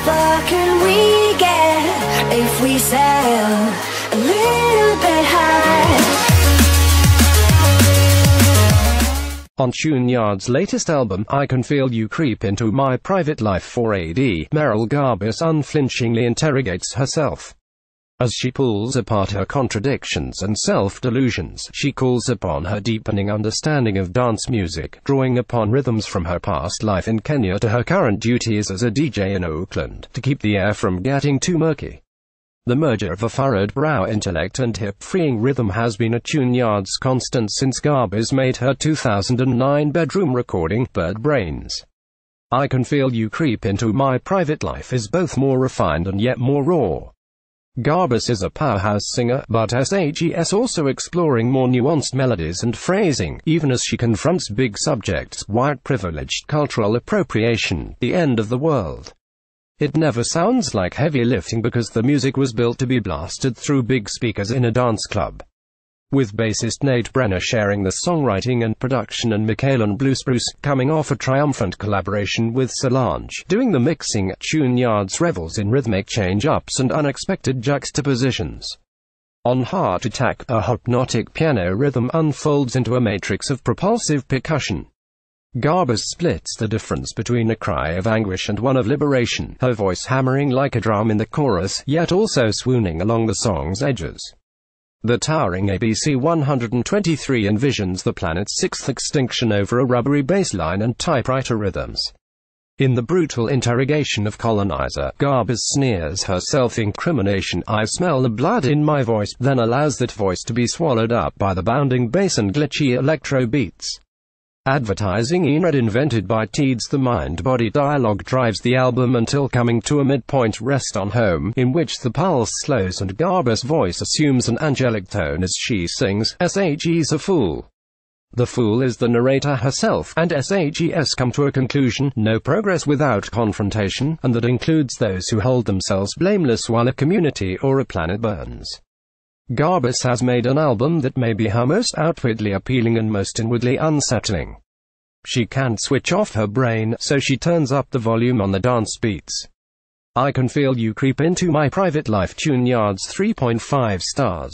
far can we get if we sail a little bit high? On Tuneyard's latest album, I Can Feel You Creep Into My Private Life 4AD, Merrill Garbus unflinchingly interrogates herself. As she pulls apart her contradictions and self-delusions, she calls upon her deepening understanding of dance music, drawing upon rhythms from her past life in Kenya to her current duties as a DJ in Oakland, to keep the air from getting too murky. The merger of a furrowed brow intellect and hip-freeing rhythm has been a Tuneyard's constant since Garbus made her 2009 bedroom recording, Bird Brains. I Can Feel You Creep Into My Private Life is both more refined and yet more raw. Garbus is a powerhouse singer, but SAGS also exploring more nuanced melodies and phrasing, even as she confronts big subjects: white privilege, cultural appropriation, the end of the world. It never sounds like heavy lifting because the music was built to be blasted through big speakers in a dance club. With bassist Nate Brenner sharing the songwriting and production and Michaelan Bluespruce, coming off a triumphant collaboration with Solange, doing the mixing, Tuneyard's revels in rhythmic change-ups and unexpected juxtapositions. On Heart Attack, a hypnotic piano rhythm unfolds into a matrix of propulsive percussion. Garbus splits the difference between a cry of anguish and one of liberation, her voice hammering like a drum in the chorus, yet also swooning along the song's edges. The towering ABC 123 envisions the planet's sixth extinction over a rubbery bass line and typewriter rhythms. In the brutal interrogation of colonizer, Garbus sneers her self-incrimination: "I smell the blood in my voice," then allows that voice to be swallowed up by the bounding bass and glitchy electro beats. Advertising Enred invented by Teeds, the mind-body dialogue drives the album until coming to a midpoint rest on Home, in which the pulse slows and Garbus' voice assumes an angelic tone as she sings, "SAG's a fool." The fool is the narrator herself, and SAGS come to a conclusion: no progress without confrontation, and that includes those who hold themselves blameless while a community or a planet burns. Garbus has made an album that may be her most outwardly appealing and most inwardly unsettling. She can't switch off her brain, so she turns up the volume on the dance beats. I Can Feel You Creep Into My Private Life, Tuneyard's 3.5 stars.